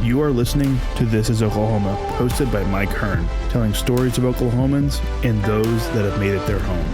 You are listening to This is Oklahoma, hosted by Mike Hearn, telling stories of Oklahomans and those that have made it their home.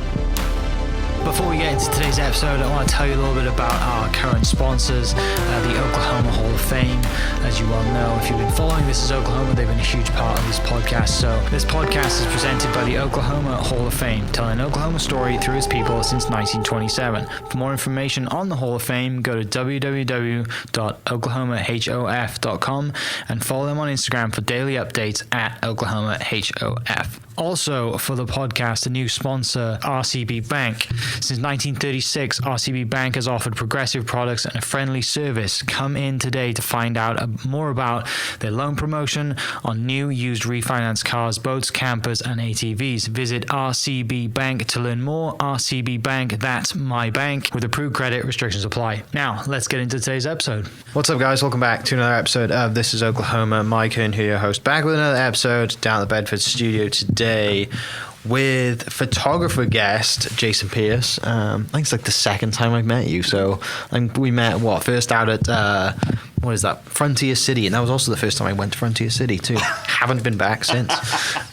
Before we get into today's episode, I want to tell you a little bit about our current sponsors, the Oklahoma Hall of Fame. As you well know, if you've been following This is Oklahoma, they've been a huge part of this podcast. So this podcast is presented by the Oklahoma Hall of Fame, telling an Oklahoma story through its people since 1927. For more information on the Hall of Fame, go to www.oklahomahof.com and follow them on Instagram for daily updates at oklahomahof. Also, for the podcast, a new sponsor, RCB Bank. Since 1936, RCB Bank has offered progressive products and a friendly service. Come in today to find out more about their loan promotion on new, used, refinanced cars, boats, campers, and ATVs. Visit RCB Bank to learn more. RCB Bank, that's my bank. With approved credit, restrictions apply. Now, let's get into today's episode. What's up, guys? Welcome back to another episode of This is Oklahoma. Mike Hearn here, your host, back with another episode down at the Bedford studio today with photographer guest Jason Pierce. I think it's like the second time I've met you. So we met first out at what is that, Frontier City, and that was also the first time I went to Frontier City too. Haven't been back since.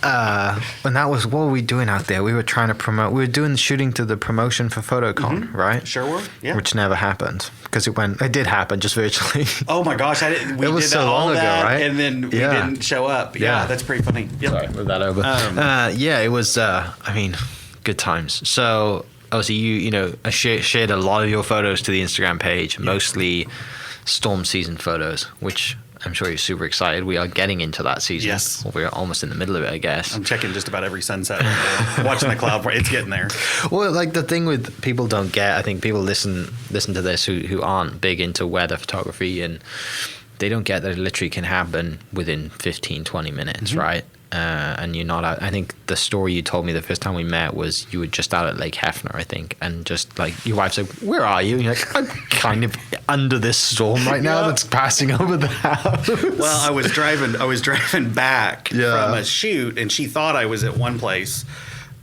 And that was, what were we doing out there? We were trying to promote. We were doing shooting to the promotion for PhotoCon, right? Sure were. Yeah. Which never happened because it did happen just virtually. Oh my gosh, we it was did so all long that, ago, right? and then we didn't show up. Yeah, that's pretty funny. Yep. Sorry, move that over. It was. Good times. So obviously you shared a lot of your photos to the Instagram page, mostly storm season photos, which I'm sure you're super excited. We are getting into that season. Yes. We're almost in the middle of it, I guess. I'm checking just about every sunset right now. Watching the cloud. It's getting there. Well, like the thing with people don't get, I think people listen to this who aren't big into weather photography, and they don't get that it literally can happen within 15, 20 minutes, right? And you're not out. I think the story you told me the first time we met was you were just out at Lake Hefner, I think, and just like your wife said, "Where are you?" And you're like, "I'm kind of under this storm right now that's passing over the house." Well, I was driving back from a shoot, and she thought I was at one place,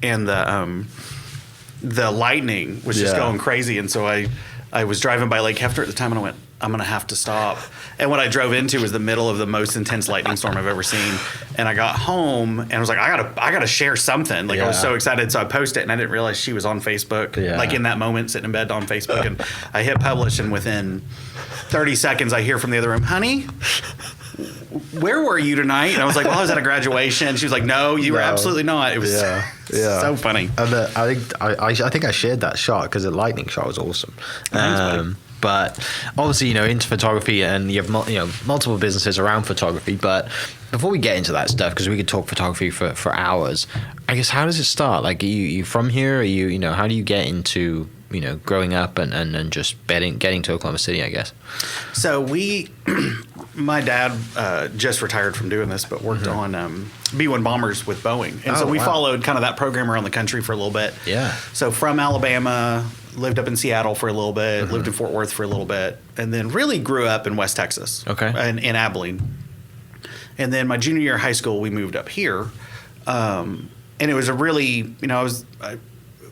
and the lightning was just going crazy, and so I was driving by Lake Hefner at the time, and I went, I'm going to have to stop. And what I drove into was the middle of the most intense lightning storm I've ever seen. And I got home and I was like, I got to share something. Like I was so excited. So I posted it, and I didn't realize she was on Facebook, like in that moment, sitting in bed on Facebook. And I hit publish, and within 30 seconds I hear from the other room, "Honey, where were you tonight?" And I was like, "Well, I was at a graduation." She was like, "No, you were absolutely not." It was so funny. And I think I shared that shot because the lightning shot was awesome. But obviously, into photography, and you have multiple businesses around photography. But before we get into that stuff, because we could talk photography for hours, I guess, how does it start? Like, are you from here? Are you how do you get into growing up and just getting to Oklahoma City, I guess? So my dad just retired from doing this, but worked on B-1 bombers with Boeing. And so we followed kind of that program around the country for a little bit. Yeah. So from Alabama, lived up in Seattle for a little bit, lived in Fort Worth for a little bit, and then really grew up in West Texas. Okay. And in Abilene. And then my junior year of high school, we moved up here. And it was a really,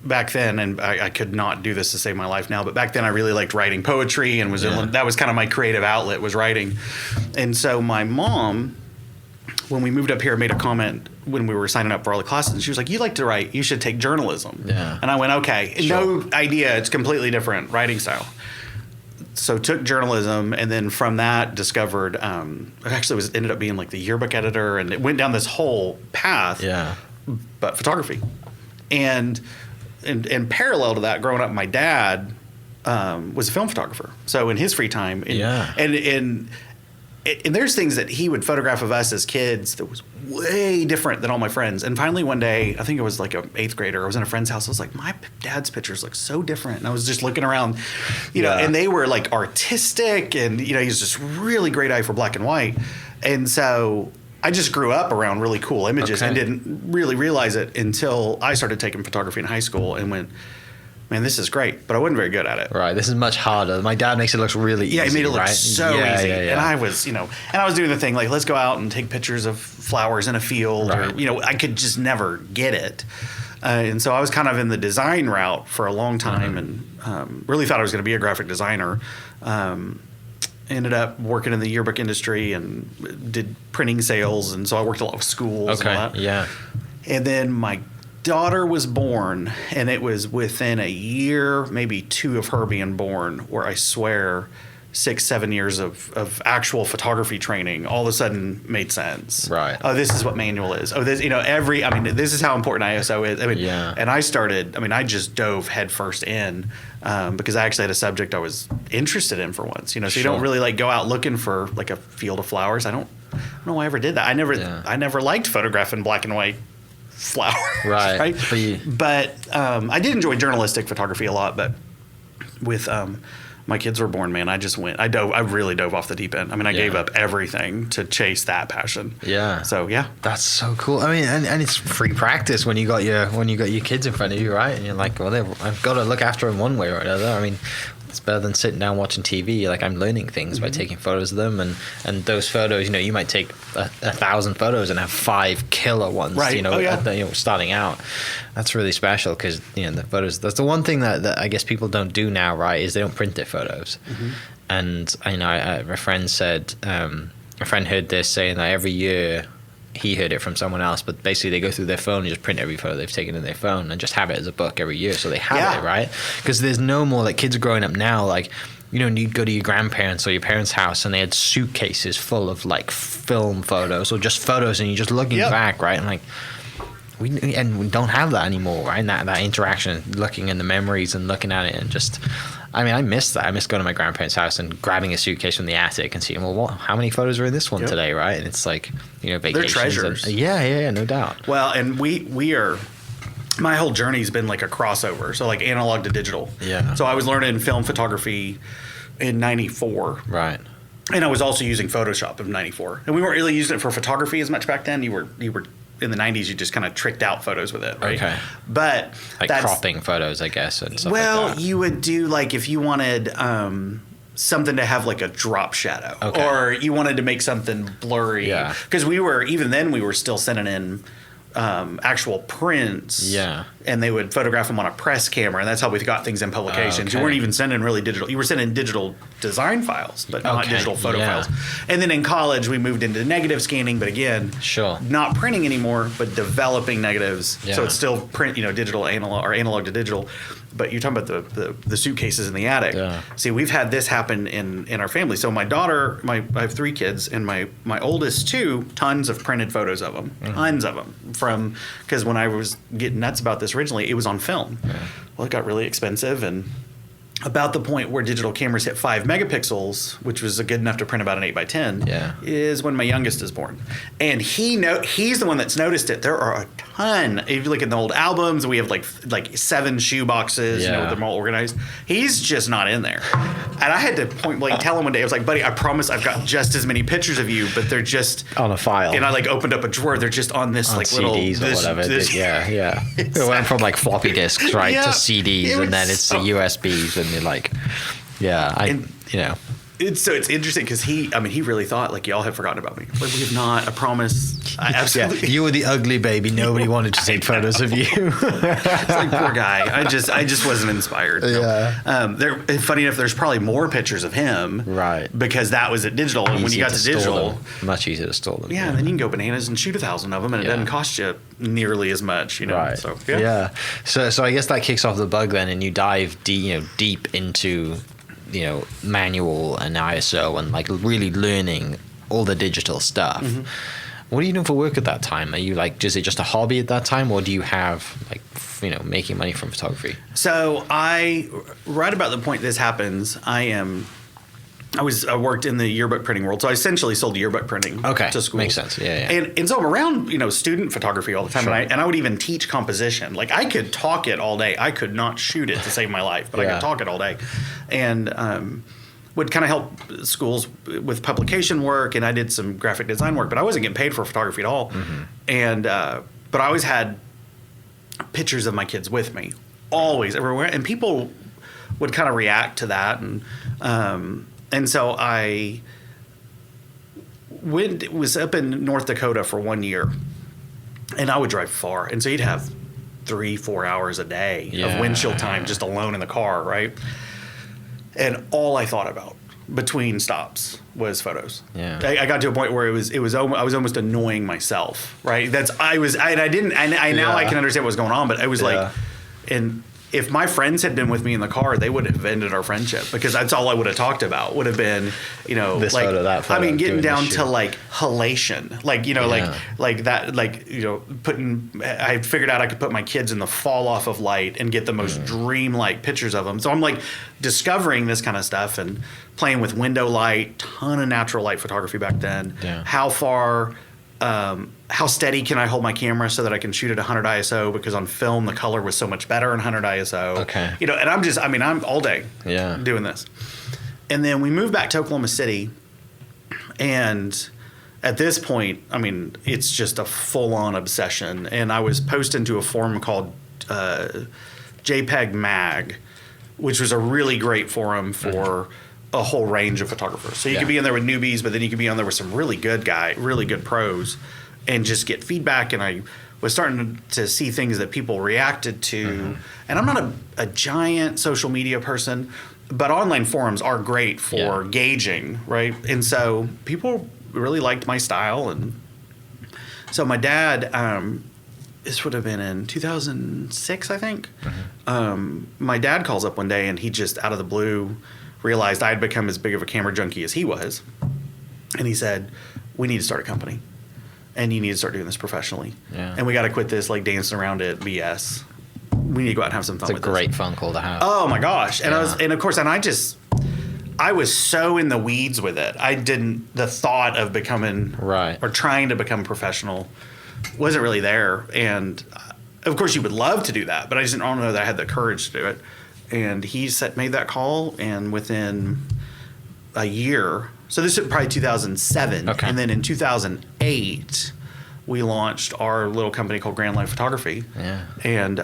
back then, and I could not do this to save my life now, but back then I really liked writing poetry, and that was kind of my creative outlet, was writing. And so my mom, when we moved up here, made a comment when we were signing up for all the classes, and she was like, "You like to write, you should take journalism." Yeah. And I went, "Okay." Sure. No idea, it's completely different writing style. So took journalism, and then from that discovered, ended up being like the yearbook editor, and it went down this whole path. Yeah. But photography. And parallel to that, growing up, my dad was a film photographer. So in his free time, and there's things that he would photograph of us as kids that was way different than all my friends. And finally one day, I think it was like an 8th grader, I was in a friend's house. I was like, my dad's pictures look so different. And I was just looking around, and they were like artistic, and he was just really great eye for black and white. And so I just grew up around really cool images and didn't really realize it until I started taking photography in high school and went, man, this is great, but I wasn't very good at it. Right, this is much harder. My dad makes it look really easy. Yeah, he made it look so easy. Yeah. And I was, and I was doing the thing like, let's go out and take pictures of flowers in a field, or I could just never get it. And so I was kind of in the design route for a long time, and really thought I was going to be a graphic designer. Ended up working in the yearbook industry and did printing sales, and so I worked a lot with schools and all that. Yeah. And then my daughter was born, and it was within a year, maybe 2 of her being born, where I swear 6-7 years of actual photography training all of a sudden made sense. Right. Oh, this is what manual is. Oh, this, this is how important ISO is. And I just dove headfirst in because I actually had a subject I was interested in for once. So you don't really like go out looking for like a field of flowers. I don't know why I ever did that. I never liked photographing black and white flowers. Right. But I did enjoy journalistic photography a lot. But with my kids were born, man, I really dove off the deep end. I gave up everything to chase that passion. Yeah. So yeah. That's so cool. And it's free practice when you got your kids in front of you, right? And you're like, well, I've got to look after them one way or another. It's better than sitting down watching TV. Like, I'm learning things by taking photos of them, and those photos, you might take 1,000 photos and have 5 killer ones, right. Starting out. That's really special because, the photos, that's the one thing that I guess people don't do now, right, is they don't print their photos. And a friend said, a friend heard this saying that every year, he heard it from someone else, but basically they go through their phone and just print every photo they've taken in their phone and just have it as a book every year, so they have it, right? Because there's no more, like, kids are growing up now, like, you'd go to your grandparents or your parents' house and they had suitcases full of like film photos or just photos, and you're just looking back, right? And like, we don't have that anymore, right? And that interaction, looking in the memories and looking at it, and just, I miss that. I miss going to my grandparents' house and grabbing a suitcase from the attic and seeing, well, how many photos are in this one today, right? And it's like, vacations. They're treasures. Yeah, no doubt. Well, and we are, my whole journey's been like a crossover. So like analog to digital. Yeah. So I was learning film photography in 94. Right. And I was also using Photoshop in 94. And we weren't really using it for photography as much back then. You were in the 90s, you just kind of tricked out photos with it, right? Okay. But like cropping photos, I guess, and stuff like that. You would do, like, if you wanted something to have like a drop shadow, or you wanted to make something blurry. Yeah. Because we were still sending in actual prints. Yeah. And they would photograph them on a press camera, and that's how we got things in publications. You weren't even sending really digital. You were sending digital design files, but not digital photo files. And then in college, we moved into negative scanning, but again, not printing anymore, but developing negatives. Yeah. So it's still print, digital analog or analog to digital. But you're talking about the suitcases in the attic. Yeah. See, we've had this happen in our family. So my daughter, I have 3 kids, and my oldest 2, tons of printed photos of them, tons of them. Because when I was getting nuts about this originally, it was on film. Yeah. Well, it got really expensive, and about the point where digital cameras hit 5 megapixels, which was good enough to print about an 8x10, is when my youngest is born. And he's the one that's noticed it. There are a ton. If you look at the old albums, we have like 7 shoe boxes, with them all organized. He's just not in there. And I had to point blank tell him one day, I was like, buddy, I promise I've got just as many pictures of you, but they're just on a file. And I like opened up a drawer. They're just on this like little CDs or whatever. Yeah. Exactly. It went from like floppy disks, right, to CDs, and then it's the USBs. And you're like, It's interesting because he really thought like y'all have forgotten about me. Like, we have not. I promise. I absolutely. You were the ugly baby. Nobody wanted to take photos of you. It's like, poor guy. I just wasn't inspired. Yeah. Funny enough, there's probably more pictures of him. Right. Because that was at digital, and when you got to digital, much easier to store them. Yeah. And then you can go bananas and shoot 1,000 of them, and it doesn't cost you nearly as much. Right. So So I guess that kicks off the bug then, and you dive deep into manual and ISO and like really learning all the digital stuff. Mm-hmm. What are you doing for work at that time? Are you like, is it just a hobby at that time, or do you have like, making money from photography? So right about the point this happens, I worked in the yearbook printing world, so I essentially sold yearbook printing to schools. Makes sense. Yeah. And so I'm around, student photography all the time, and I would even teach composition. Like, I could talk it all day. I could not shoot it to save my life, but I could talk it all day, and would kind of help schools with publication work, and I did some graphic design work, but I wasn't getting paid for photography at all. Mm-hmm. And but I always had pictures of my kids with me, always, everywhere, and people would kind of react to that, and so I was up in North Dakota for 1 year, and I would drive far. And so you'd have 3-4 hours a day of windshield time just alone in the car, right? And all I thought about between stops was photos. Yeah, I got to a point where I was almost annoying myself, right? I now can understand what's going on, but I was like, and if my friends had been with me in the car, they would have ended our friendship, because that's all I would have talked about. Would have been, this like, photo, that photo, I mean, getting down to like halation, like, like that, like, I figured out I could put my kids in the fall off of light and get the most dream-like pictures of them. So I'm like discovering this kind of stuff and playing with window light, ton of natural light photography back then. Yeah. How steady can I hold my camera so that I can shoot at 100 ISO, because on film the color was so much better in 100 ISO. Okay. And I'm all day doing this. And then we moved back to Oklahoma City, and at this point, I mean, it's just a full-on obsession. And I was posting to a forum called JPEG Mag, which was a really great forum for a whole range of photographers. So you could be in there with newbies, but then you could be on there with some really good pros, and just get feedback. And I was starting to see things that people reacted to. And I'm not a giant social media person, but online forums are great for gauging, right? And so people really liked my style. And so my dad, this would have been in 2006, I think. My dad calls up one day, and he just out of the blue realized I had become as big of a camera junkie as he was. And he said, we need to start a company, and you need to start doing this professionally. Yeah. And we got to quit this like dancing around it BS. We need to go out and have some fun with this. It's a great phone call to have. Oh my gosh. And I was so in the weeds with it. The thought of becoming or trying to become professional wasn't really there. And of course you would love to do that, but I just don't know that I had the courage to do it. And he made that call, and within a year, so this was probably 2007, and then in 2008, we launched our little company called Grand Life Photography. Yeah. And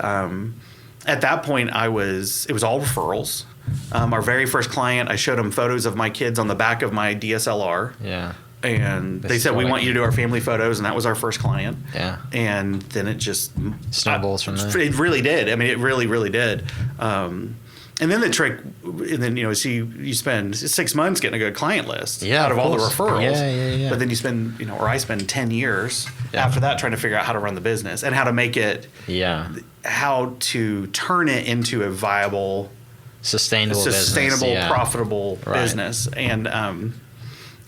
at that point, it was all referrals. Our very first client, I showed him photos of my kids on the back of my DSLR. Yeah. And they said, we want you to do our family photos, and that was our first client. Yeah. And then it just snowballs from there. It really did. I mean, it really, really did. And then the trick, and then you spend 6 months getting a good client list out of all the referrals. Yeah. But then you spend, or I spend 10 years after that trying to figure out how to run the business and how to make it, how to turn it into a viable, sustainable, profitable business.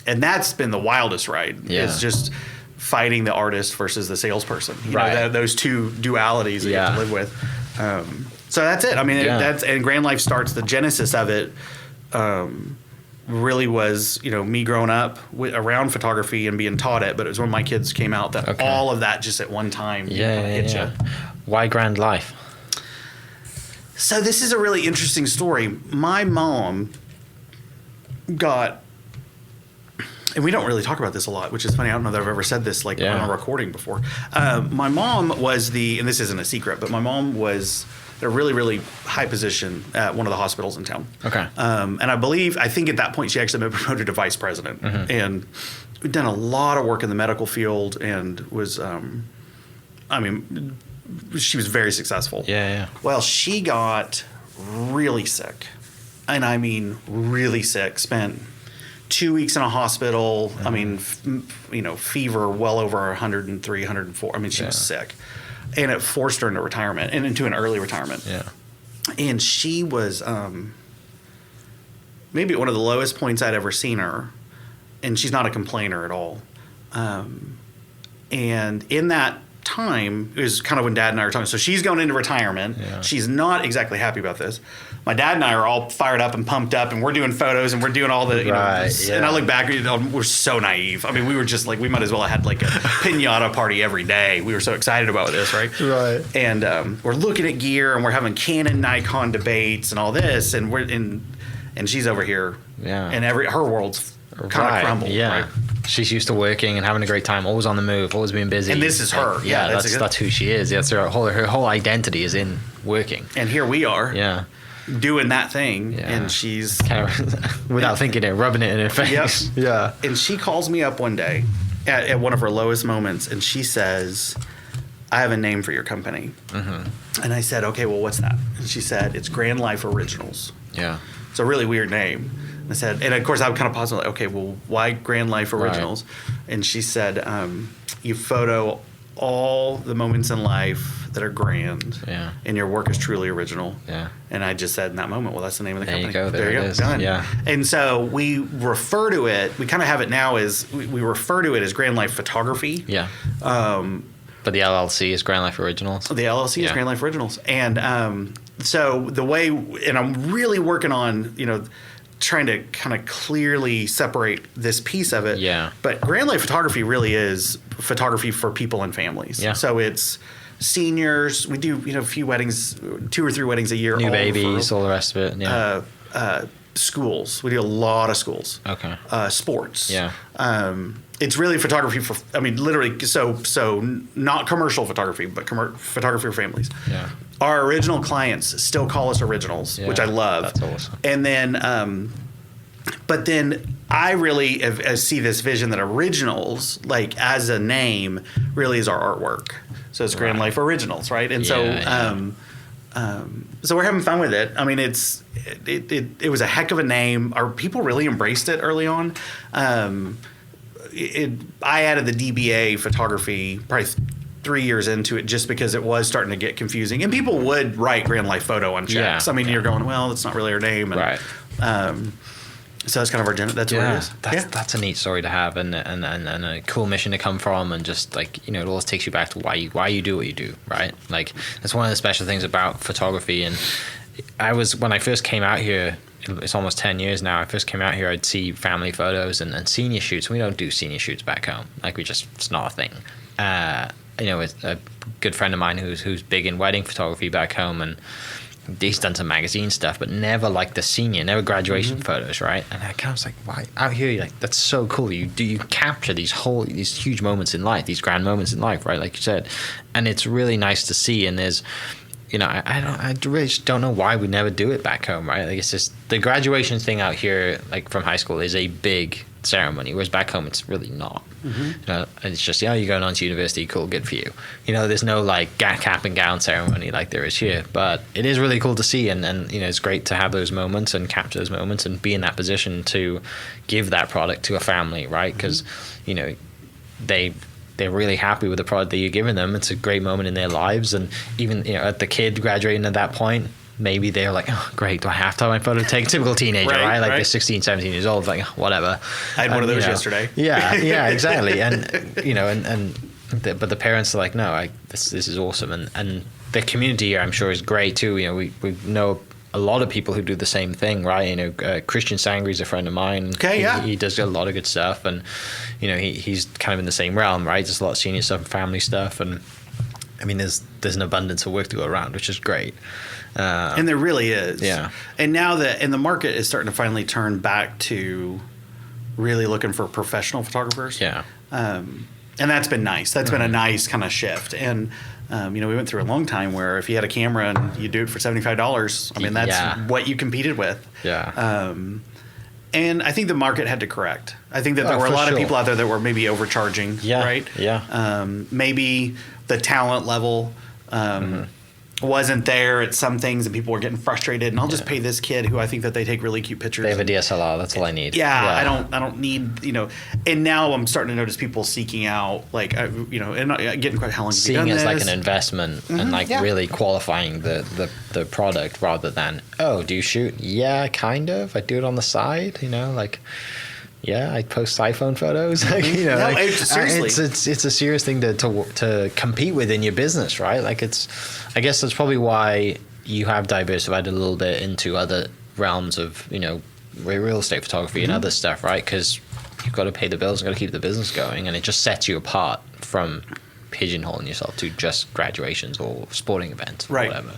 And that's been the wildest ride. Yeah. It's just fighting the artist versus the salesperson. Those two dualities that you have to live with. So that's it. I mean, and Grand Life starts, the genesis of it really was, me growing up around photography and being taught it. But it was when my kids came out that all of that just at one time hit you. Why Grand Life? So this is a really interesting story. My mom got... And we don't really talk about this a lot, which is funny. I don't know that I've ever said this on a recording before. My mom was and this isn't a secret, but my mom was at a really, really high position at one of the hospitals in town. Okay. And I think at that point she actually been promoted to vice president. And we'd done a lot of work in the medical field, and was, she was very successful. Yeah. Well, she got really sick. And I mean really sick. Spent 2 weeks in a hospital. I mean, fever well over 103, 104. I mean, she was sick. And it forced her into retirement, and into an early retirement. Yeah. And she was maybe at one of the lowest points I'd ever seen her. And she's not a complainer at all. And in that time, it was kind of when Dad and I were talking. So she's going into retirement. Yeah. She's not exactly happy about this. My dad and I are all fired up and pumped up, and we're doing photos, and we're doing all the, and I look back, we're so naive. I mean, we were just like, we might as well have had like a piñata party every day. We were so excited about this, right? Right. And we're looking at gear, and we're having Canon, Nikon debates and all this, and and she's over here, and her world's kind of crumbled. Yeah. Right? She's used to working and having a great time, always on the move, always being busy. And this is her. That's who she is. That's her whole identity is in working. And here we are. Yeah. Doing that thing, and she's kind of without thinking it, rubbing it in her face. Yep. Yeah. And she calls me up one day at one of her lowest moments, and she says, I have a name for your company. And I said, okay, well, what's that? And she said, it's Grand Life Originals. Yeah. It's a really weird name. And I said, and of course I would kind of pause and like, okay, well, why Grand Life Originals? Right. And she said, you photo all the moments in life that are grand, and your work is truly original. Yeah. And I just said in that moment, well, that's the name of the company. There you go. Done. Yeah. And so we refer to it. We kind of have it now as we refer to it as Grand Life Photography. Yeah. But the LLC is Grand Life Originals. The LLC is Grand Life Originals, and so the way, and I'm really working on, trying to kind of clearly separate this piece of it. Yeah. But Grand Life Photography really is photography for people and families. Yeah. So it's seniors. We do, a few weddings, 2 or 3 weddings a year. New babies, all the rest of it. Yeah. Schools. We do a lot of schools. Okay. Sports. Yeah. It's really photography for, literally, so not commercial photography, but photography for families. Yeah. Our original clients still call us originals, which I love. That's awesome. And then, but then I really see this vision that originals, like as a name, really is our artwork. So it's Grand Life Originals, right? And so we're having fun with it. I mean, it was a heck of a name. Our people really embraced it early on. I added the DBA photography probably 3 years into it just because it was starting to get confusing. And people would write Grand Life Photo on checks. Yeah, you're going, well, that's not really our name. And, right. So that's kind of our agenda. That's what it is. That's a neat story to have and a cool mission to come from, and just like, it always takes you back to why you do what you do, right? Like, that's one of the special things about photography. And when I first came out here, it's almost 10 years now. I first came out here, I'd see family photos and senior shoots. We don't do senior shoots back home. Like, it's not a thing. With a good friend of mine who's big in wedding photography back home, and he's done some magazine stuff, but never like the senior, never graduation photos, right? And I kind of was like, why out here? Like, that's so cool. You capture these huge moments in life, these grand moments in life, right? Like you said, and it's really nice to see. And there's, I really just don't know why we never do it back home, right? Like, it's just the graduation thing out here, like from high school, is a big ceremony, whereas back home it's really not. It's just, you're going on to university, cool, good for you. There's no like cap and gown ceremony like there is here, but it is really cool to see, and it's great to have those moments and capture those moments and be in that position to give that product to a family, right? Because they're really happy with the product that you're giving them. It's a great moment in their lives, and even at the kid graduating at that point, maybe they're like, oh, great, do I have to have my photo taken? Typical teenager, right? Like, they're 16, 17 years old, like, whatever. I had one of those yesterday. Yeah, exactly. And, but the parents are like, no, this is awesome. And the community here, I'm sure, is great too. We know a lot of people who do the same thing, right? Christian Sangre is a friend of mine. Okay, he does a lot of good stuff, and he's kind of in the same realm, right? Just a lot of senior stuff and family stuff, and there's an abundance of work to go around, which is great. And there really is. Yeah. And now the market is starting to finally turn back to really looking for professional photographers. Yeah. And that's been nice. That's been a nice kind of shift. And we went through a long time where if you had a camera and you do it for $75, that's what you competed with. Yeah. And I think the market had to correct. I think that there were a lot of people out there that were maybe overcharging, right? Yeah. Maybe the talent level wasn't there at some things, and people were getting frustrated. And I'll just pay this kid who I think that they take really cute pictures. They have a DSLR. That's all I need. Yeah. I don't need, And now I'm starting to notice people seeking out, like, and getting quite, how long have you done this? Seeing as like an investment and really qualifying the product rather than, oh, do you shoot? Yeah, kind of. I do it on the side. Yeah, I post iPhone photos. Seriously, it's a serious thing to compete with in your business, right? Like, I guess that's probably why you have diversified a little bit into other realms of real estate photography and other stuff, right? Because you've got to pay the bills, you've got to keep the business going, and it just sets you apart from pigeonholing yourself to just graduations or sporting events or whatever.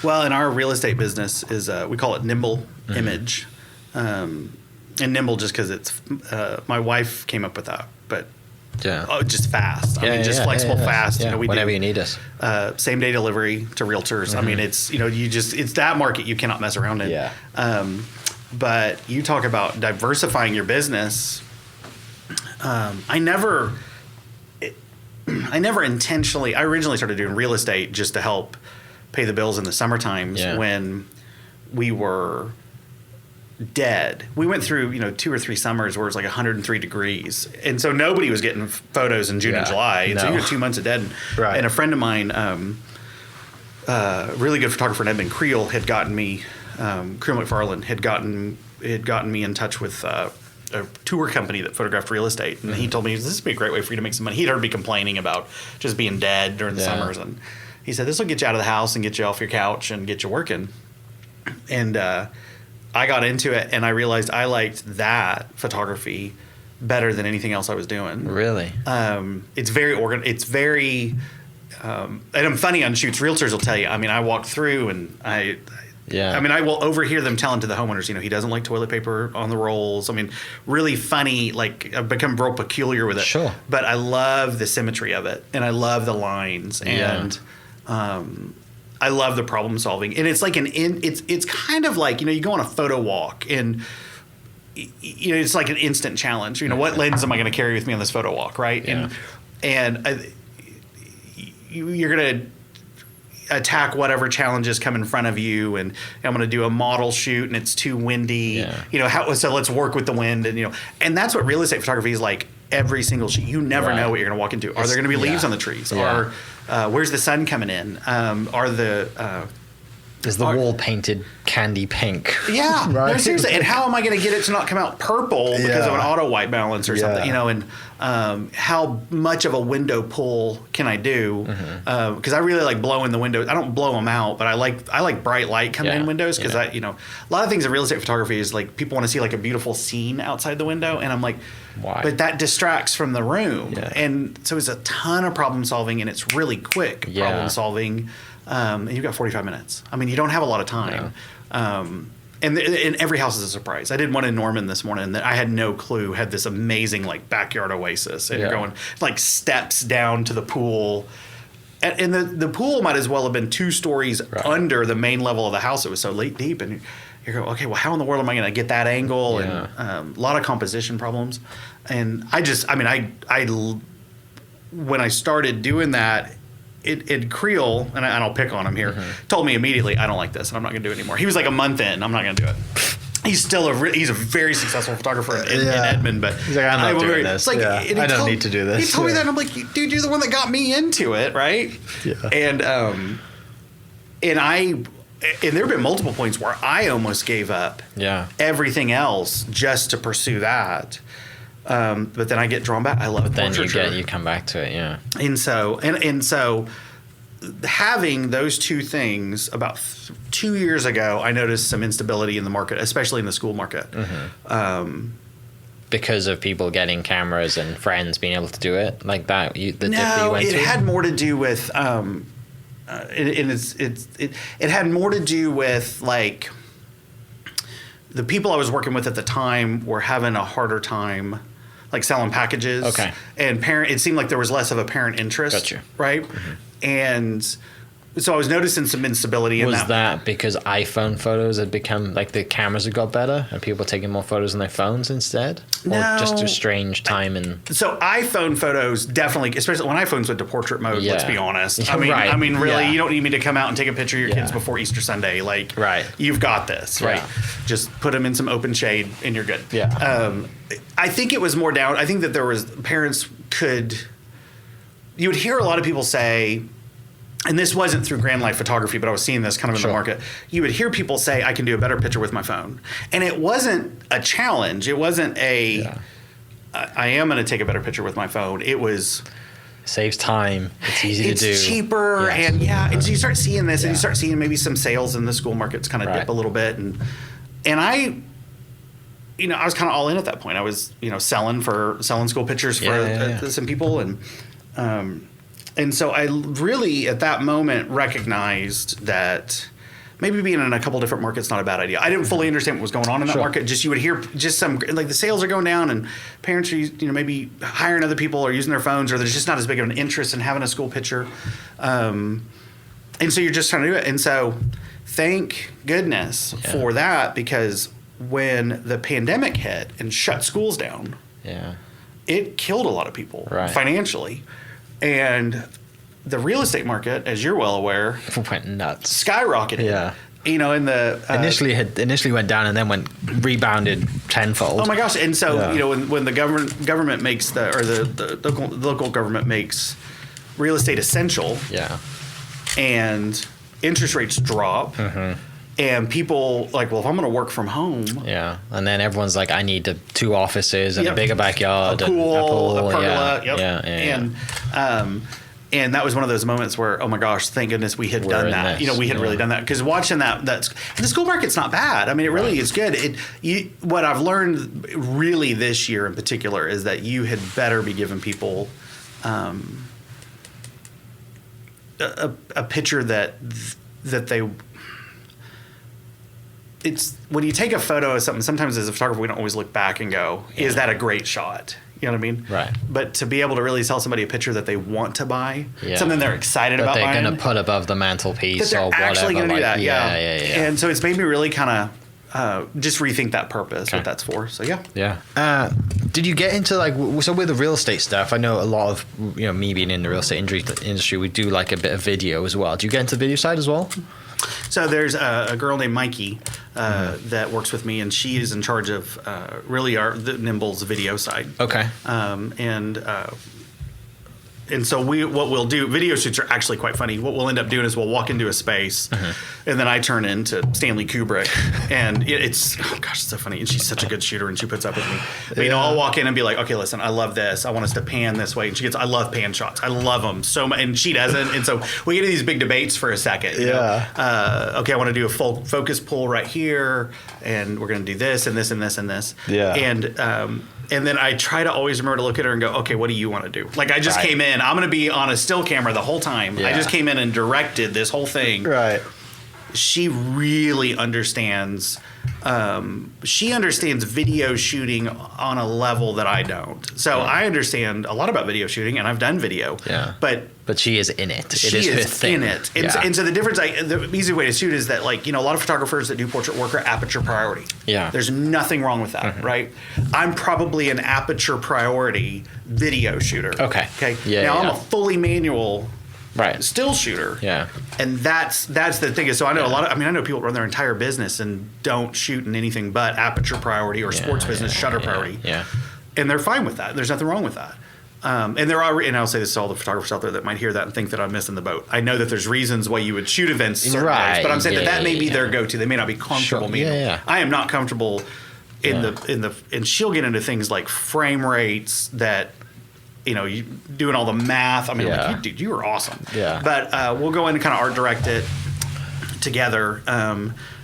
Well, in our real estate business is we call it Nimble Image. And Nimble just because it's my wife came up with that, but just fast. Just flexible, fast. Yeah. Whenever you need us. Same day delivery to realtors. It's that market you cannot mess around in. Yeah. But you talk about diversifying your business. I never intentionally. I originally started doing real estate just to help pay the bills in the summer times when we were dead. We went through 2 or 3 summers where it was like 103 degrees, and so nobody was getting photos in June and July. And so you were 2 months of dead. And a friend of mine, really good photographer in Edmond, Creel, had gotten me. Creel McFarland had gotten me in touch with a tour company that photographed real estate, and he told me this would be a great way for you to make some money. He'd heard me complaining about just being dead during the summers, and he said this will get you out of the house and get you off your couch and get you working. And I got into it, and I realized I liked that photography better than anything else I was doing. Really? It's very It's very, and I'm funny on shoots. Realtors will tell you. I mean, I walked through, and I mean, I will overhear them telling to the homeowners, he doesn't like toilet paper on the rolls. I mean, really funny. Like, I've become real peculiar with it. Sure. But I love the symmetry of it, and I love the lines, and I love the problem solving. And it's like it's kind of like, you go on a photo walk, and it's like an instant challenge. What lens am I going to carry with me on this photo walk, right? Yeah. And you're going to attack whatever challenges come in front of you, and I'm going to do a model shoot and it's too windy. So let's work with the wind, and that's what real estate photography is like. Every single shoot, you never know what you're going to walk into. Are there going to be leaves on the trees? Or where's the sun coming in? Is the wall painted candy pink? Yeah, right. No, seriously. And how am I going to get it to not come out purple because of an auto white balance or something? And how much of a window pull can I do? Because I really like blowing the windows. I don't blow them out, but I like bright light coming in windows, because a lot of things in real estate photography is like people want to see like a beautiful scene outside the window, and I'm like, why? But that distracts from the room, and so it's a ton of problem solving, and it's really quick problem solving. And you've got 45 minutes. I mean, you don't have a lot of time. And every house is a surprise. I did one in Norman this morning that I had no clue had this amazing like backyard oasis. And you're going like steps down to the pool. And the pool might as well have been 2 stories under the main level of the house. It was so deep. And you're going, okay, well, how in the world am I going to get that angle? And a lot of composition problems. And when I started doing that, Creel, and I'll pick on him here, told me immediately, I don't like this, and I'm not going to do it anymore. He was like a month in, I'm not going to do it. He's still he's a very successful photographer in Edmond, but he's like, I'm not doing this. Like, I don't need to do this. He told me that, and I'm like, dude, you're the one that got me into it, right? Yeah. And there have been multiple points where I almost gave up everything else just to pursue that. But then I get drawn back. I love it. Then you come back to it, And so having those 2 things, about 2 years ago, I noticed some instability in the market, especially in the school market. Because of people getting cameras and friends being able to do it like that. It had more to do with it had more to do with like the people I was working with at the time were having a harder time like selling packages. Okay. And it seemed like there was less of a parent interest. Gotcha. Right. And so I was noticing some instability in that. Was that because iPhone photos had become, like the cameras had got better and people were taking more photos on their phones instead? Or just a strange time in... So iPhone photos definitely, especially when iPhones went to portrait mode, let's be honest. I mean, really, you don't need me to come out and take a picture of your kids before Easter Sunday. Like, you've got this, right? Just put them in some open shade and you're good. I think it was more down. I think that there was, you would hear a lot of people say, and this wasn't through Grand Life Photography, but I was seeing this kind of in the market. You would hear people say, I can do a better picture with my phone. And it wasn't a challenge. It wasn't I am going to take a better picture with my phone. It was... Saves time. It's easy to do. It's cheaper. And and so you start seeing this and you start seeing maybe some sales in the school markets kind of dip a little bit. And I was kind of all in at that point. I was, selling school pictures for some people. And so I really, at that moment, recognized that maybe being in a couple different markets is not a bad idea. I didn't fully understand what was going on in that market. Just you would hear just some, like the sales are going down and parents are, maybe hiring other people or using their phones, or there's just not as big of an interest in having a school picture. And so you're just trying to do it. And so thank goodness for that, because when the pandemic hit and shut schools down, it killed a lot of people financially. And the real estate market, as you're well aware, went nuts, skyrocketed. Yeah. You know, in the initially went down and then rebounded tenfold. Oh my gosh! And so you know, when the government makes the local government makes real estate essential, and interest rates drop, and people like, well, if I'm going to work from home, and then everyone's like, I need 2 offices and a bigger backyard, a pool, a pergola, and that was one of those moments where, oh my gosh, thank goodness we had done that. You know, we had really done that, because watching and the school market's not bad. I mean, it really is good. What I've learned really this year in particular is that you had better be giving people a picture that they. It's when you take a photo of something. Sometimes as a photographer, we don't always look back and go, "Is that a great shot?" You know what I mean? Right. But to be able to really sell somebody a picture that they want to buy, something they're excited about buying, that they're going to put above the mantelpiece or whatever. Actually going to do that, yeah. And so it's made me really kind of just rethink that purpose, what that's for. So yeah. Did you get into so with the real estate stuff? I know a lot of me being in the real estate industry, we do like a bit of video as well. Do you get into the video side as well? So there's a girl named Mikey that works with me, and she is in charge of really the Nimble's video side. Okay. And so what we'll do, video shoots are actually quite funny. What we'll end up doing is we'll walk into a space, and then I turn into Stanley Kubrick, and it's so funny. And she's such a good shooter, and she puts up with me. But I'll walk in and be like, okay, listen, I love this. I want us to pan this way, and she gets, I love pan shots. I love them so much, and she doesn't. And so we get into these big debates for a second. You know? Okay, I want to do a full focus pull right here, and we're going to do this and this and this and this. Yeah. And then I try to always remember to look at her and go, okay, what do you want to do? Like, I just came in. I'm going to be on a still camera the whole time. I just came in and directed this whole thing. Right. She really understands. She understands video shooting on a level that I don't. So I understand a lot about video shooting, and I've done video. Yeah. But she is in it. She is in it. And so the difference, the easy way to shoot is that, a lot of photographers that do portrait work are aperture priority. Yeah. There's nothing wrong with that, right? I'm probably an aperture priority video shooter. Okay. Yeah. Now I'm a fully manual still shooter. Yeah. And that's the thing. So I know I know people run their entire business and don't shoot in anything but aperture priority or sports business shutter priority. Yeah. And they're fine with that. There's nothing wrong with that. And there are, and I'll say this to all the photographers out there that might hear that and think that I'm missing the boat. I know that there's reasons why you would shoot events certain days, but I'm saying that may be their go-to. They may not be comfortable meeting. I am not comfortable in the and she'll get into things like frame rates that, you doing all the math. I mean, like, dude, you were awesome. Yeah. But we'll go in and kind of art direct it together.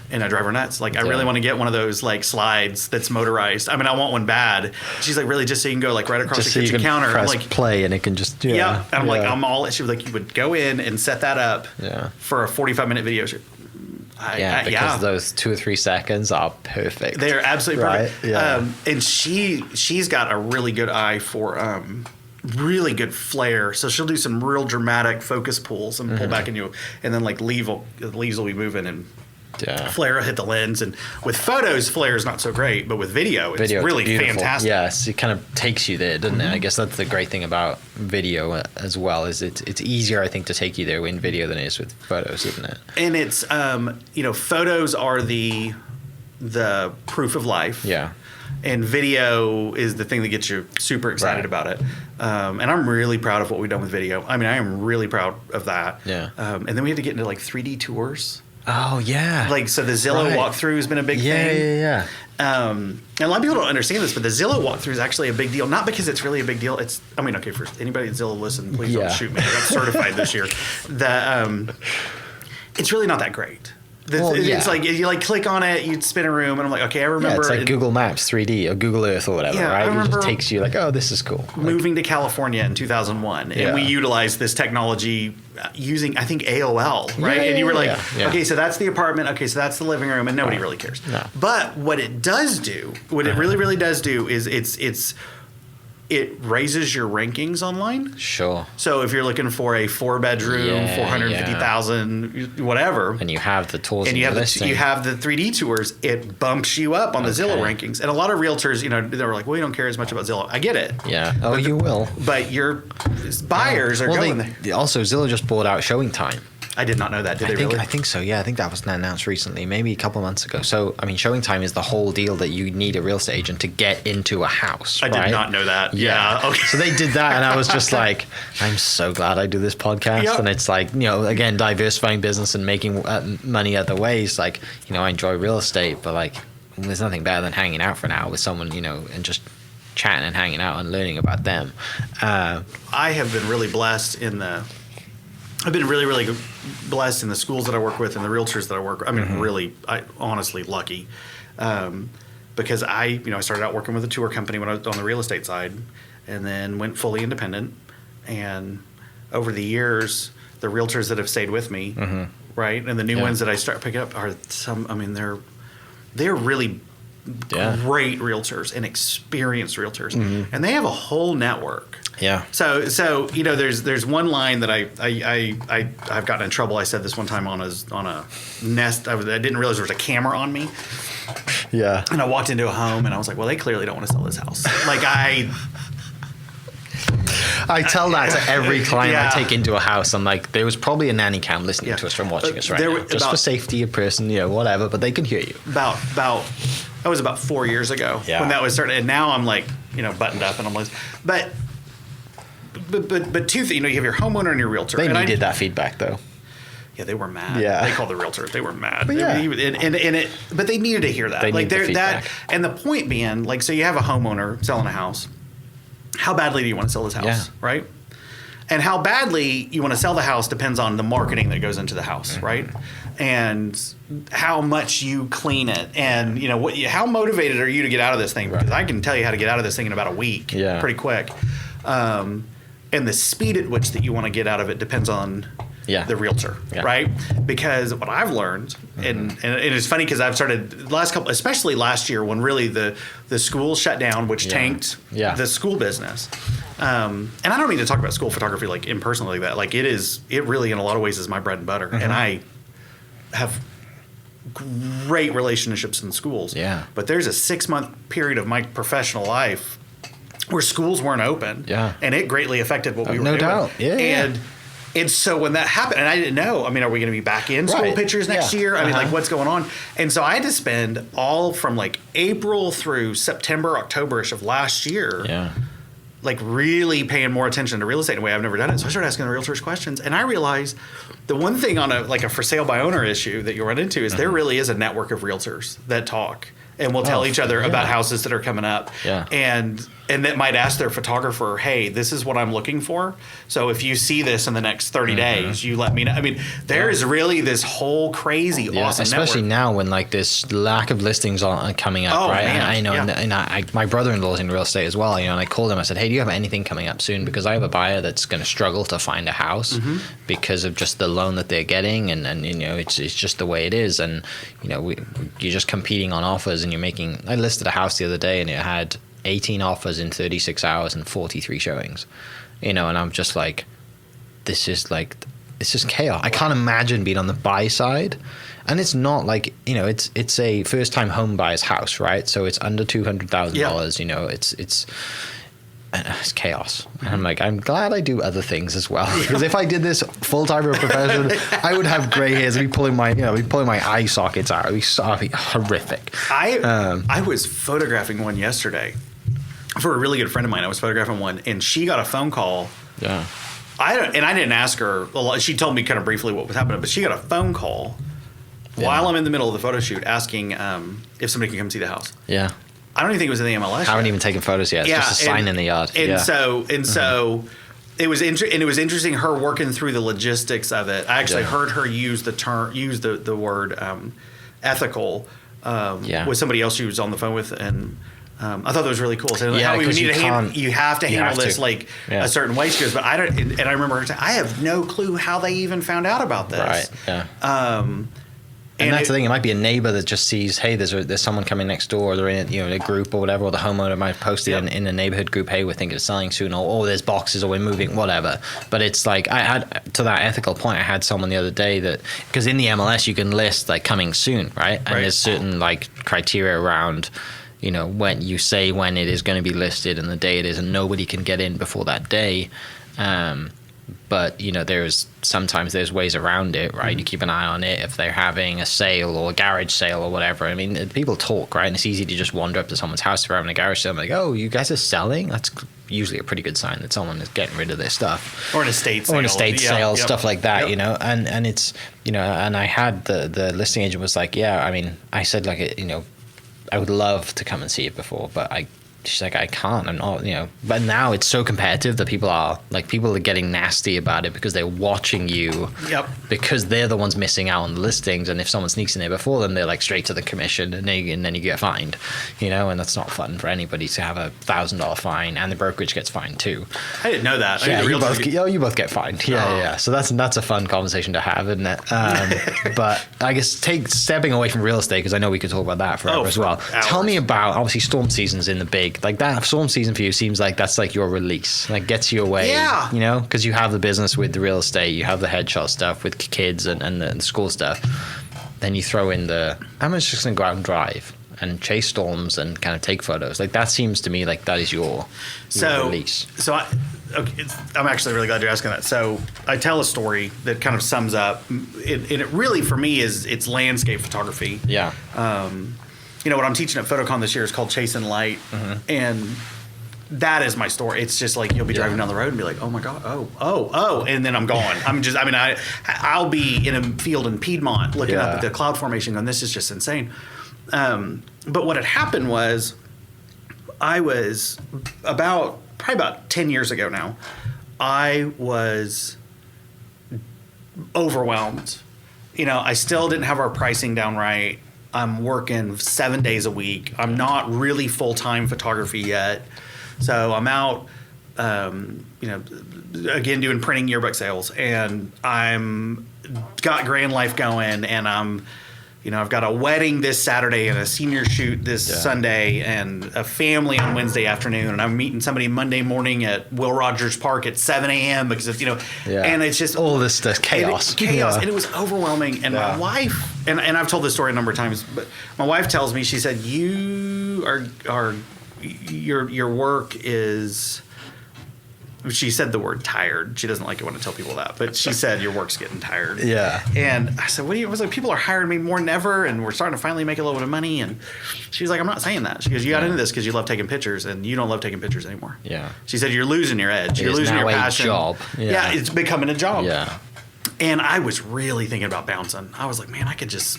And I drive her nuts. I really want to get one of those slides that's motorized. I mean, I want one bad. She's like, really, just so you can go right across the kitchen counter. Press I'm play and it can just And I'm like, I'm all. She was like, you would go in and set that up for a 45-minute video shoot. Because those 2 or 3 seconds are perfect. They are absolutely perfect. Yeah. And she's got a really good eye for really good flair. So she'll do some real dramatic focus pulls and pull back in you, and then the leaves will be moving and. Flare will hit the lens, and with photos, flare is not so great, but with video, it's really fantastic. Yes, it kind of takes you there, doesn't it? I guess that's the great thing about video as well, is it's easier, I think, to take you there in video than it is with photos, isn't it? And it's photos are the proof of life. Yeah. And video is the thing that gets you super excited about it. And I'm really proud of what we've done with video. I mean, I am really proud of that. Yeah. And then we had to get into 3D tours. Oh, yeah. So the Zillow walkthrough has been a big thing. Yeah. And a lot of people don't understand this, but the Zillow walkthrough is actually a big deal. Not because it's really a big deal. For anybody at Zillow listen, please don't shoot me. I got certified this year. It's really not that great. It's you click on it, you spin a room, and I'm like, okay, I remember. Yeah, it's like Google Maps 3D or Google Earth or whatever, right? It just takes you oh, this is cool. Moving to California in 2001, and we utilized this technology using, I think, AOL, right? And you were like, okay, so that's the apartment, okay, so that's the living room, and nobody really cares. No. But what it does do, what it really, really does do is it raises your rankings online. Sure. So if you're looking for a 4-bedroom, 450,000, whatever, and you have the tours, and you have the 3D tours, it bumps you up on the Zillow rankings. And a lot of realtors, they were like, "Well, you don't care as much about Zillow." I get it. Yeah. Oh, you will. But your buyers are going there. Also, Zillow just bought out Showing Time. I did not know that. Did they really? I think so. Yeah, I think that was announced recently, maybe a couple of months ago. So, I mean, Showing Time is the whole deal that you need a real estate agent to get into a house. I did not know that. Yeah. Okay. So they did that, and I was just like, I'm so glad I do this podcast. Yep. And it's like, again, diversifying business and making money other ways. Like, I enjoy real estate, but like, there's nothing better than hanging out for an hour with someone, and just chatting and hanging out and learning about them. I have been really blessed I've been really, really blessed in the schools that I work with and the realtors that I work with. I mean, honestly lucky. Because I started out working with a tour company when I was on the real estate side and then went fully independent. And over the years, the realtors that have stayed with me, right, and the new ones that I start picking up are they're really great realtors and experienced realtors. And they have a whole network. Yeah. So there's one line that I've gotten in trouble. I said this one time on a Nest. I didn't realize there was a camera on me. Yeah. And I walked into a home and I was like, well, they clearly don't want to sell this house. Like I tell that to every client I take into a house. I'm like, there was probably a nanny cam listening to us from watching us right now. Just for safety of person, whatever, but they can hear you. That was about 4 years ago when that was started. And now I'm like, buttoned up and I'm like, but two things, you have your homeowner and your realtor. They needed that feedback though. Yeah, they were mad. Yeah. They called the realtor. They were mad. But but they needed to hear that. They need the feedback. And the point being, like, so you have a homeowner selling a house. How badly do you want to sell this house, right? And how badly you want to sell the house depends on the marketing that goes into the house, right? And how much you clean it, and how motivated are you to get out of this thing? Because I can tell you how to get out of this thing in about a week, pretty quick. And the speed at which that you want to get out of it depends on the realtor, right? Because what I've learned, and it's funny because I've started especially last year when really the school shut down, which tanked the school business. And I don't mean to talk about school photography like impersonally like that. Like it really in a lot of ways is my bread and butter, and I have great relationships in schools. Yeah. But there's a 6-month period of my professional life where schools weren't open. Yeah. And it greatly affected what we were doing. No doubt. Yeah. And so when that happened, and I didn't know, I mean, are we going to be back in school pictures next year? I mean, like, what's going on? And so I had to spend all from like April through September, October-ish of last year, like really paying more attention to real estate in a way I've never done it. So I started asking the realtors questions, and I realized the one thing on a for sale by owner issue that you'll run into is there really is a network of realtors that talk and will tell each other about houses that are coming up. Yeah. And that might ask their photographer, hey, this is what I'm looking for. So if you see this in the next 30 days, you let me know. I mean, there is really this whole crazy awesome especially network. Now when like this lack of listings are coming up, right? Man. I know, and my brother-in-law's in real estate as well, and I called him, I said, hey, do you have anything coming up soon? Because I have a buyer that's going to struggle to find a house because of just the loan that they're getting, and it's just the way it is. And, you're just competing on offers, and I listed a house the other day, and it had 18 offers in 36 hours and 43 showings, and I'm just like, this is chaos. I can't imagine being on the buy side, and it's not like, it's a first time home buyer's house, right? So it's under $200,000, it's chaos. And I'm like, I'm glad I do other things as well, because if I did this full time or profession, I would have gray hairs. I'd be pulling my eye sockets out. It'd be horrific. I was photographing one yesterday for a really good friend of mine. I was photographing one, and she got a phone call. Yeah. I didn't ask her. She told me kind of briefly what was happening, but she got a phone call while I'm in the middle of the photo shoot asking if somebody can come see the house. Yeah. I don't even think it was in the MLS. I haven't even taken photos yet. It's just a sign in the yard. And so it was interesting her working through the logistics of it. I actually heard her use the word ethical with somebody else she was on the phone with, and I thought that was really cool. So you have to handle this like a certain way. She goes, but I don't. And I remember her saying, I have no clue how they even found out about this. Right. Yeah. And that's the thing. It might be a neighbor that just sees, hey, there's someone coming next door, or they're in a group or whatever, or the homeowner might post it in a neighborhood group, hey, we're thinking of selling soon, or there's boxes, or we're moving, whatever. But it's like, I had, to that ethical point, I had someone the other day that, because in the MLS you can list like coming soon, right? And there's certain like criteria around, when you say when it is going to be listed and the day it is, and nobody can get in before that day. But sometimes there's ways around it, right? Mm-hmm. You keep an eye on it if they're having a sale or a garage sale or whatever. I mean, people talk, right? And it's easy to just wander up to someone's house if they're having a garage sale and like, oh, you guys are selling? That's usually a pretty good sign that someone is getting rid of their stuff. Or an estate sale. Stuff like that, And it's, and I had the listing agent was like, yeah, I mean, I said like, I would love to come and see it before, but she's like, I can't. I'm not, But now it's so competitive that people are getting nasty about it because they're watching you. Yep. Because they're the ones missing out on the listings, and if someone sneaks in there before them, they're like straight to the commission, and then you get fined. And that's not fun for anybody to have $1,000 fine, and the brokerage gets fined too. I didn't know that. Yeah, you both get fined. Yeah. So that's a fun conversation to have, isn't it? But I guess stepping away from real estate, because I know we could talk about that forever as well. Hours. Tell me about, obviously, storm season's in the big. Like that storm season for you seems like that's like your release, like gets you away, because you have the business with the real estate, you have the headshot stuff with kids and the school stuff. Then you throw in I'm just going to go out and drive and chase storms and kind of take photos. Like that seems to me like that is your release. So I'm actually really glad you're asking that. So I tell a story that kind of sums up, it really for me it's landscape photography. Yeah. What I'm teaching at PhotoCon this year is called Chasing Light, and that is my story. It's just like you'll be driving down the road and be like, oh my god, oh, and then I'm gone. I'll be in a field in Piedmont looking up at the cloud formation, going, this is just insane. But what had happened was, I was probably about 10 years ago now, I was overwhelmed. I still didn't have our pricing down right. I'm working 7 days a week. I'm not really full-time photography yet. So I'm out, again, doing printing yearbook sales. And I'm got Grand Life going. And I've got a wedding this Saturday and a senior shoot this Sunday and a family on Wednesday afternoon. And I'm meeting somebody Monday morning at Will Rogers Park at 7 a.m. because of, and it's just all this stuff, chaos. And it was overwhelming. And my wife, and I've told this story a number of times, but my wife tells me, she said, your work is, she said the word tired. She doesn't like it when I tell people that, but she said your work's getting tired. Yeah. And I said, I was like, people are hiring me more than ever, and we're starting to finally make a little bit of money. And she's like, I'm not saying that. She goes, you got into this because you love taking pictures, and you don't love taking pictures anymore. Yeah. She said, you're losing your edge. You're losing your passion. Job. Yeah, it's becoming a job. Yeah. And I was really thinking about bouncing. I was like, man, I could just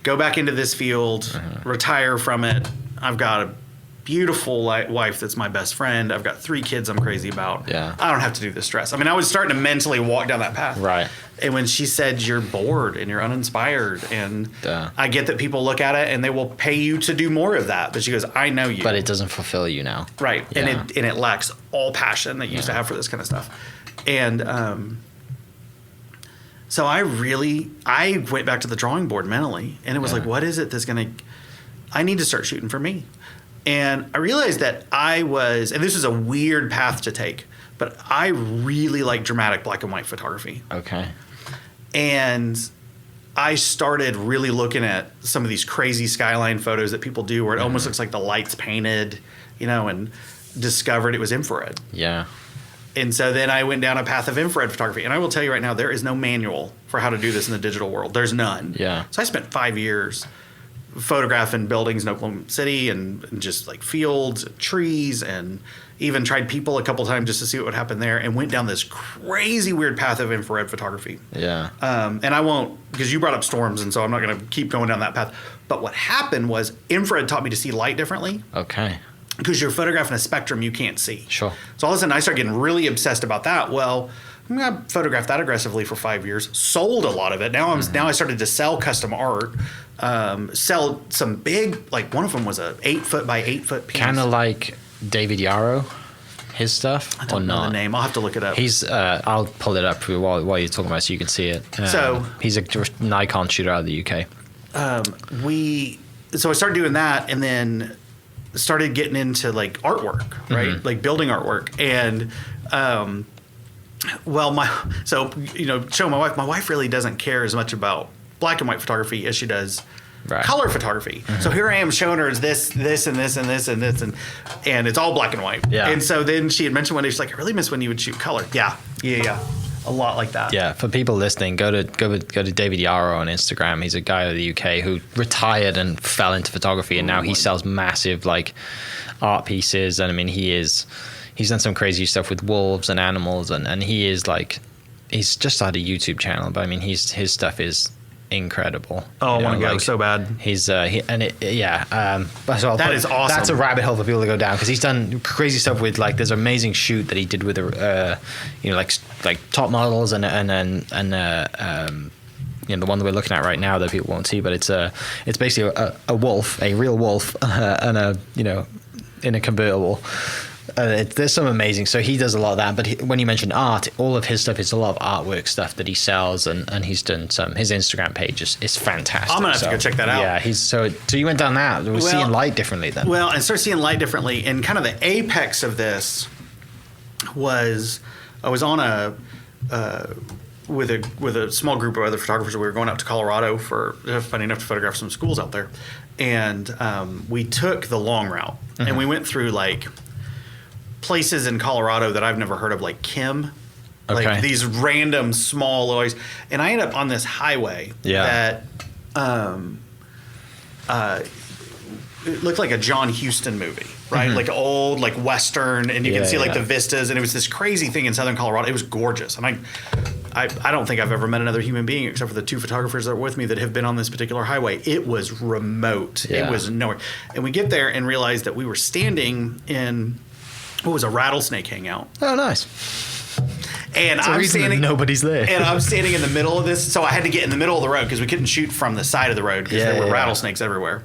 go back into this field, retire from it. I've got a beautiful wife that's my best friend. I've got 3 kids I'm crazy about. Yeah. I don't have to do this stress. I was starting to mentally walk down that path. Right. And when she said you're bored and you're uninspired, and I get that people look at it and they will pay you to do more of that, but she goes, I know you. But it doesn't fulfill you now. Right. Yeah. And it lacks all passion that you used to have for this kind of stuff. And so I went back to the drawing board mentally, and it was like, what is it that's I need to start shooting for me. And I realized that and this is a weird path to take, but I really like dramatic black and white photography. Okay. And I started really looking at some of these crazy skyline photos that people do where it almost looks like the light's painted, and discovered it was infrared. Yeah. And so then I went down a path of infrared photography. And I will tell you right now, there is no manual for how to do this in the digital world. There's none. Yeah. So I spent 5 years photographing buildings in Oklahoma City and just like fields, trees, and even tried people a couple times just to see what would happen there, and went down this crazy weird path of infrared photography. Yeah. And I won't, because you brought up storms, and so I'm not going to keep going down that path. But what happened was infrared taught me to see light differently. Okay. Because you're photographing a spectrum you can't see. Sure. So all of a sudden I started getting really obsessed about that. Well, I photographed that aggressively for 5 years, sold a lot of it. Now I started to sell custom art, sell some big, like one of them was a 8 foot by 8 foot piece. Kind of like David Yarrow. his stuff? I don't know the name. I'll have to look it up. He's I'll pull it up while you're talking about it so you can see it. So he's a Nikon shooter out of the UK. So I started doing that, and then started getting into like artwork, right? Like building artwork. And showing my wife really doesn't care as much about black and white photography as she does color photography. So here I am showing her this and this and this and this and it's all black and white. Yeah. And so then she had mentioned one day, she's like, I really miss when you would shoot color. Yeah. A lot like that. Yeah. For people listening, go to David Yarrow on Instagram. He's a guy out of the UK who retired and fell into photography, and now he sells massive like art pieces. And I mean, he's done some crazy stuff with wolves and animals, and he's just started a YouTube channel, but I mean, his stuff is incredible. I want to go so bad. He's so that is awesome. That's a rabbit hole for people to go down, because he's done crazy stuff with like there's an amazing shoot that he did with like top models and the one that we're looking at right now that people won't see, but it's basically a wolf, a real wolf, and in a convertible. There's some amazing. So he does a lot of that. But when you mentioned art, all of his stuff is a lot of artwork stuff that he sells, and he's done some. His Instagram page is fantastic. I'm gonna have to go check that out. Yeah, so you went down that. We're seeing light differently then. Well, and start seeing light differently, and kind of the apex of this was I was on with a small group of other photographers. We were going out to Colorado funny enough to photograph some schools out there, and we took the long route, and we went through like places in Colorado that I've never heard of, like Kim, like these random small loys, and I ended up on this highway that it looked like a John Huston movie, right? Like old, like Western, and you can see like the vistas, and it was this crazy thing in Southern Colorado. It was gorgeous, and I don't think I've ever met another human being except for the two photographers that were with me that have been on this particular highway. It was remote. It was nowhere, and we get there and realize that we were standing in what was a rattlesnake hangout. Oh, nice. And I'm standing. Nobody's there. And I'm standing in the middle of this, so I had to get in the middle of the road because we couldn't shoot from the side of the road because there were rattlesnakes everywhere.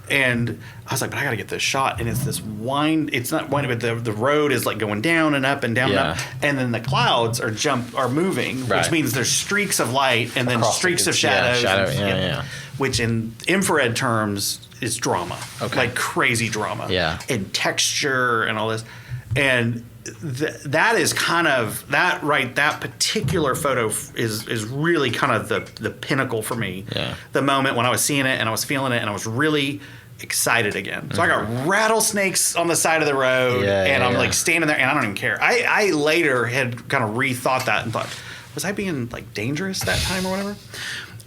And I was like, but I got to get this shot. And it's this wind. It's not winding, but the road is like going down and up and down and up. And then the clouds are moving, which means there's streaks of light and then streaks of shadows. Which in infrared terms is drama, like crazy drama. And texture and all this. And that is kind of that particular photo is really kind of the pinnacle for me. The moment when I was seeing it and I was feeling it and I was really excited again. So I got rattlesnakes on the side of the road and I'm like standing there and I don't even care. I later had kind of rethought that and thought, was I being like dangerous that time or whatever?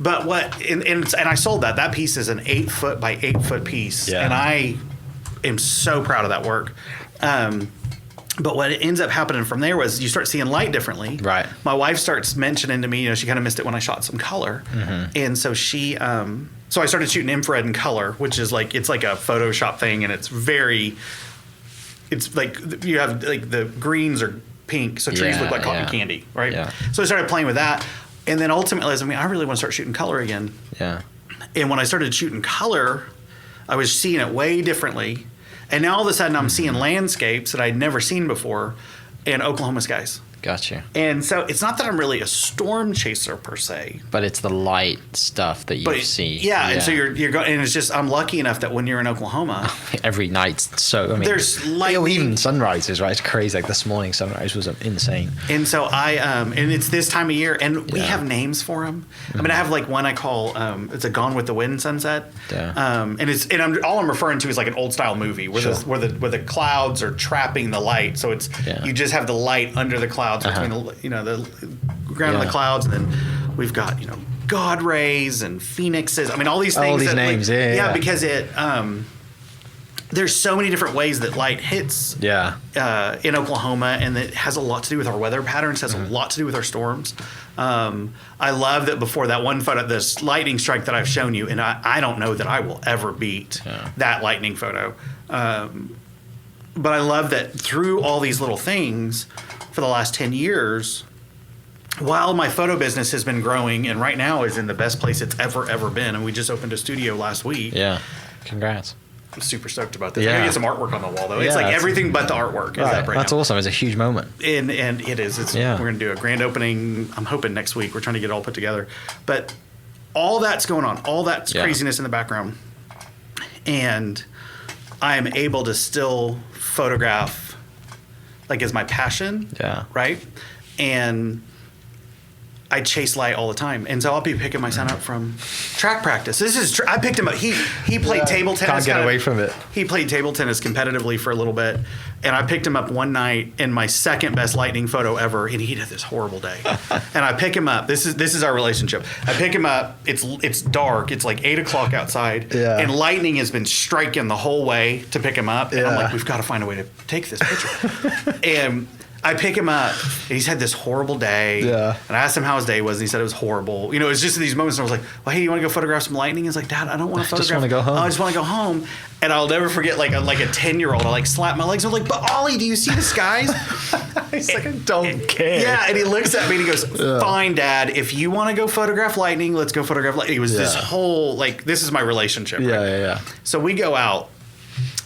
But and I sold that piece is an 8-foot by 8-foot piece, and I am so proud of that work. But what ends up happening from there was you start seeing light differently. Right. My wife starts mentioning to me, she kind of missed it when I shot some color. And so she, so I started shooting infrared and color, which is like, it's like a Photoshop thing. And it's like you have like the greens are pink. So trees look like cotton candy. Right. So I started playing with that. And then ultimately, I really want to start shooting color again. And when I started shooting color, I was seeing it way differently. And now all of a sudden I'm seeing landscapes that I'd never seen before and Oklahoma skies. Gotcha. And so it's not that I'm really a storm chaser per se. But it's the light stuff that you see. Yeah, and so you're going, and it's just, I'm lucky enough that when you're in Oklahoma. Every night, so, there's lightning. Even sunrises, right? It's crazy. Like this morning sunrise was insane. And so and it's this time of year, and we have names for them. I mean, I have like one I call, it's a Gone with the Wind sunset. All I'm referring to is like an old style movie where the clouds are trapping the light. So it's, you just have the light under the clouds. Between the ground and the clouds, and then we've got God rays and phoenixes. I mean, all these things. All these names, because it there's so many different ways that light hits. In Oklahoma, and it has a lot to do with our weather patterns. Has a lot to do with our storms. I love that before that one photo, this lightning strike that I've shown you, and I don't know that I will ever beat that lightning photo. But I love that through all these little things. For the last 10 years, while my photo business has been growing and right now is in the best place it's ever been, and we just opened a studio last week. Congrats. I'm super stoked about this. Yeah. I'm gonna get some artwork on the wall though. It's like everything but the artwork. Is up right That's now. awesome. It's a huge moment. And it is. We're gonna do a grand opening. I'm hoping next week. We're trying to get it all put together. But all that's going on, all that craziness in the background, and I am able to still photograph, like, as my passion. Yeah. Right. And I chase light all the time, and so I'll be picking my son up from track practice. I picked him up. He played table tennis. Can't get away from it. He played table tennis competitively for a little bit, and I picked him up one night in my second best lightning photo ever, and he had this horrible day. And I pick him up. This is our relationship. I pick him up. It's dark. It's like 8:00 outside, and lightning has been striking the whole way to pick him up. And I'm like, we've got to find a way to take this picture. And I pick him up, and he's had this horrible day. Yeah. And I asked him how his day was, and he said it was horrible. You know, it was just these moments where I was like, well, hey, you want to go photograph some lightning? He's like, Dad, I don't want to photograph. I just want to go home. I just want to go home. And I'll never forget, like a 10-year-old, I like slap my legs. I'm like, but Ollie, do you see the skies? He's like, I don't care. Yeah, and he looks at me and he goes, fine, Dad, if you want to go photograph lightning, let's go photograph lightning. It was this whole, like, this is my relationship. Yeah. So we go out.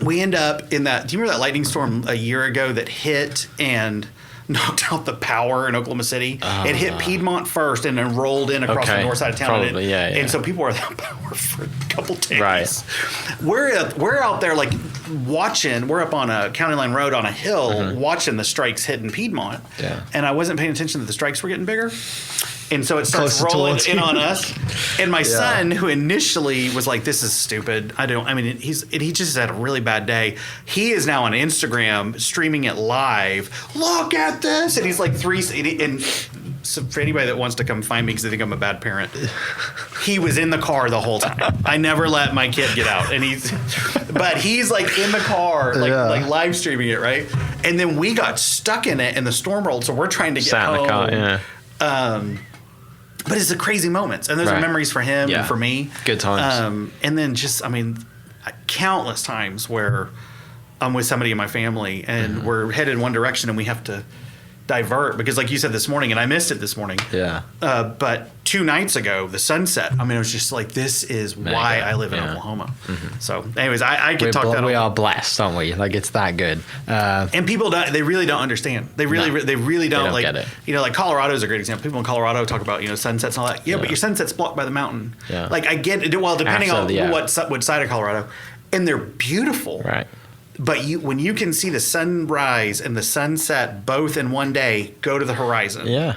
We end up in that, do you remember that lightning storm a year ago that hit and knocked out the power in Oklahoma City? It hit Piedmont first and then rolled in across the north side of town. Probably, and so people were without power for a couple days. Right. We're out there like watching. We're up on a county line road on a hill watching the strikes hit in Piedmont. Yeah. And I wasn't paying attention that the strikes were getting bigger. And so it starts rolling in on us. And my son, who initially was like, this is stupid. He just had a really bad day. He is now on Instagram streaming it live. Look at this. And he's like and so for anybody that wants to come find me because they think I'm a bad parent, he was in the car the whole time. I never let my kid get out. But he's like in the car, like live streaming it, right? And then we got stuck in it and the storm rolled. So we're trying to get home. In the car, but it's the crazy moments, and those are memories for him and for me. Good times. And then just, countless times where I'm with somebody in my family and we're headed in one direction and we have to divert because, like you said this morning, and I missed it this morning. Yeah. But 2 nights ago, the sunset. I was just like, this is why I live in Oklahoma. So, anyways, I could talk that. We are blessed, aren't we? Like, it's that good. And people they really don't understand. They really don't like get it. You know, like Colorado is a great example. People in Colorado talk about sunsets and all that. Yeah, but your sunset's blocked by the mountain. Yeah. Like, I get it. Well, depending on what side of Colorado, and they're beautiful. Right. But when you can see the sunrise and the sunset both in one day, go to the horizon. Yeah.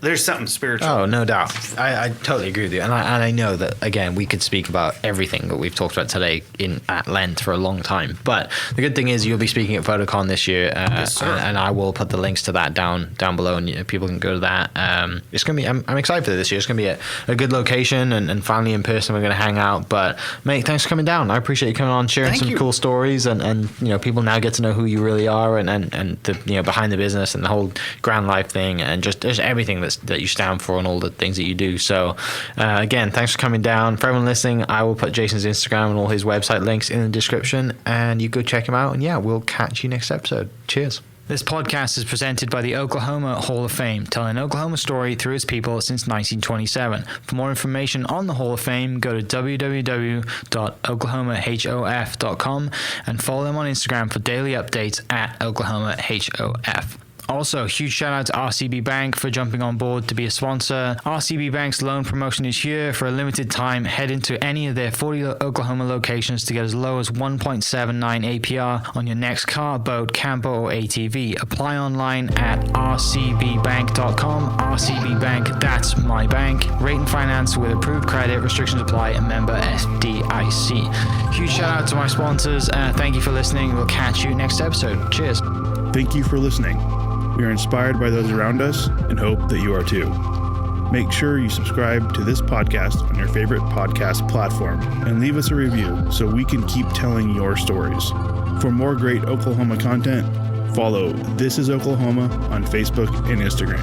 There's something spiritual. Oh, no doubt. I totally agree with you. And I know that, again, we could speak about everything that we've talked about today at length for a long time. But the good thing is you'll be speaking at Photocon this year. Yes, sir. And I will put the links to that down below, and people can go to that. It's going to be, I'm excited for this year. It's going to be a good location, and finally in person we're going to hang out. But, mate, thanks for coming down. I appreciate you coming on, sharing some cool stories. And people now get to know who you really are and the, behind the business and the whole grand life thing and just everything that you stand for and all the things that you do. So again, thanks for coming down. For everyone listening, I will put Jason's Instagram and all his website links in the description, and you go check him out. And we'll catch you next episode. Cheers. This podcast is presented by the Oklahoma Hall of Fame, telling Oklahoma's story through its people since 1927. For more information on the Hall of Fame, go to www.oklahomahof.com and follow them on Instagram for daily updates at oklahomahof. Also, huge shout out to RCB Bank for jumping on board to be a sponsor. RCB Bank's loan promotion is here for a limited time. Head into any of their 40 Oklahoma locations to get as low as 1.79 APR on your next car, boat, camper, or ATV. Apply online at rcbbank.com. RCB Bank, that's my bank. Rate and finance with approved credit. Restrictions apply. And member FDIC. Huge shout out to my sponsors. Thank you for listening. We'll catch you next episode. Cheers. Thank you for listening. We are inspired by those around us and hope that you are too. Make sure you subscribe to this podcast on your favorite podcast platform and leave us a review so we can keep telling your stories. For more great Oklahoma content, follow This Is Oklahoma on Facebook and Instagram.